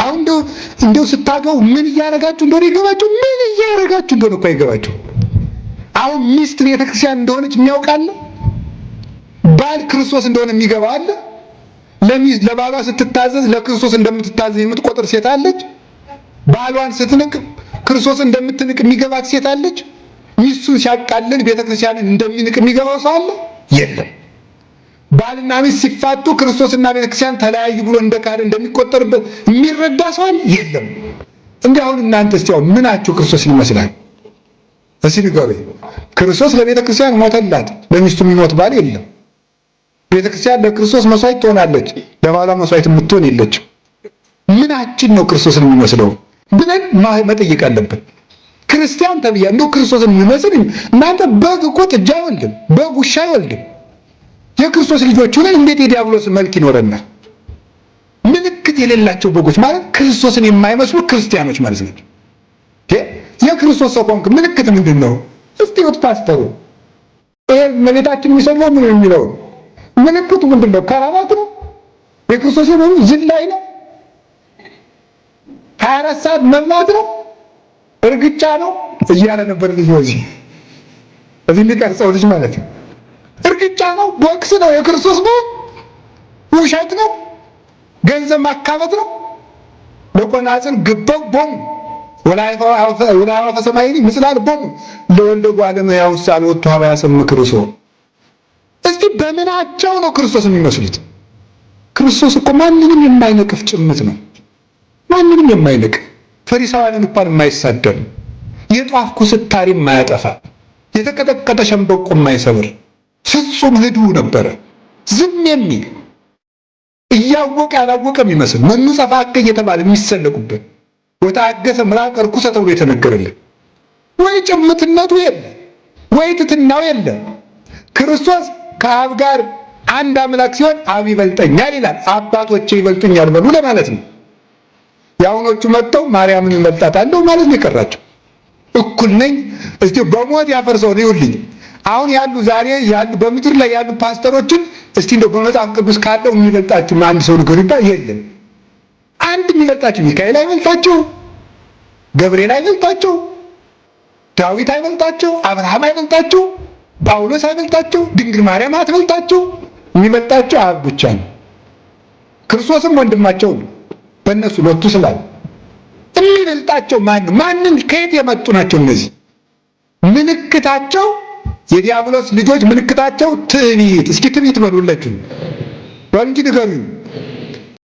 አሁን እንደው ስታገቡ ምን እያደረጋችሁ እንደሆነ ይገባችሁ? ምን እያደረጋችሁ እንደሆነ እኮ አይገባችሁ። አሁን ሚስት ቤተክርስቲያን እንደሆነች የሚያውቃለ? ባል ክርስቶስ እንደሆነ የሚገባ አለ? ለባሏ ስትታዘዝ ለክርስቶስ እንደምትታዘዝ የምትቆጥር ሴት አለች? ባሏን ስትንቅ ክርስቶስ እንደምትንቅ የሚገባት ሴት አለች? ሚስቱን ሲያቃልን ቤተክርስቲያንን እንደሚንቅ የሚገባው ሰው አለ? የለም። ባልና ሚስት ሲፋቱ ክርስቶስና ቤተክርስቲያን ተለያዩ ብሎ እንደካደ እንደሚቆጠርበት የሚረዳ ሰው አለ? የለም። እንግዲህ አሁን እናንተ እስቲ ምናችሁ ክርስቶስን ይመስላል? እስቲ ንገሩኝ። ክርስቶስ ለቤተክርስቲያን ሞተላት፣ ለሚስቱ የሚሞት ባል የለም። ቤተክርስቲያን ለክርስቶስ መስዋዕት ትሆናለች፣ ለባሏ መስዋዕት የምትሆን የለችም። ምናችን ነው ክርስቶስን የሚመስለው ብለን መጠየቅ አለብን። ክርስቲያን ተብያ እንደው ክርስቶስን የሚመስል እናንተ በግ እኮ ጥጃ አይወልድም፣ በግ ውሻ አይወልድም። የክርስቶስ ልጆች ሆነን እንዴት የዲያብሎስ መልክ ይኖረናል? ምልክት የሌላቸው በጎች ማለት ክርስቶስን የማይመስሉ ክርስቲያኖች ማለት ነው። የክርስቶስ ሰው ሆንክ ምልክት ምንድን ነው? እስቲ ወጥ ፓስተሩ ይሄ መቤታችን የሚሰማው ምን የሚለው ምልክቱ ምንድን ነው? ከራባት ነው? የክርስቶስ ነው? ዝላይ ነው? 24 ሰዓት መብላት ነው? እርግጫ ነው እያለ ነበር ልጅ እዚህ የሚቀርጸው ልጅ ማለት ነው። እርግጫ ነው? ቦክስ ነው? የክርስቶስ ነው? ውሸት ነው? ገንዘብ ማካበት ነው? ለቆናጽል ግበው ቦም ወላይፋ ፈሰማይኒ ምስላል ቦም ለወልደ ጓለም ያውሳል ወጥቶ ሀባ ያሰምክሩ ሰው እስቲ በምናቸው ነው ክርስቶስ የሚመስሉት? ክርስቶስ እኮ ማንንም የማይነቅፍ ጭምት ነው። ማንንም የማይነቅ ፈሪሳውያንን እንኳን የማይሳደብ የጧፍ ኩስታሪ የማያጠፋ የተቀጠቀጠ ሸምበቆ የማይሰብር ፍጹም ህዱ ነበረ። ዝም የሚል እያወቀ ያላወቀ የሚመስል መኑ ጸፋከ እየተባለ የሚሰለቁበት ወታገሰ ምራቅ ርኩሰ ተብሎ የተነገረልን ወይ ጭምትነቱ የለ ወይ ትትናው የለ። ክርስቶስ ከአብ ጋር አንድ አምላክ ሲሆን አብ ይበልጠኛል ይላል። አባቶቼ ይበልጡኛል በሉ ለማለት ነው። ያውኖቹ መጥተው ማርያምን እመልጣታለሁ ማለት ነው የቀራቸው። እኩል ነኝ እስቲ በሞት ያፈርሰው ነው ይውልኝ። አሁን ያሉ ዛሬ ያሉ በምድር ላይ ያሉ ፓስተሮችን እስቲ እንደው በመጽሐፍ ቅዱስ ካለው የሚበልጣችሁ አንድ ሰው ንገሩ ይባል የለም። አንድ የሚበልጣችሁ ሚካኤል አይበልጣቸው፣ ገብርኤል አይበልጣቸው፣ ዳዊት አይበልጣቸው፣ አብርሃም አይበልጣቸው፣ ጳውሎስ አይበልጣቸው፣ ድንግል ማርያም አትበልጣቸው። የሚበልጣቸው አብ ብቻ ነው። ክርስቶስም ወንድማቸው ነው። በእነሱ ለቱ ስላል የሚበልጣቸው ማንን ከየት የመጡ ናቸው እነዚህ? ምልክታቸው የዲያብሎስ ልጆች ምልክታቸው ትዕቢት። እስኪ ትዕቢት በሉላችሁ በእንጂ ንገሩኝ።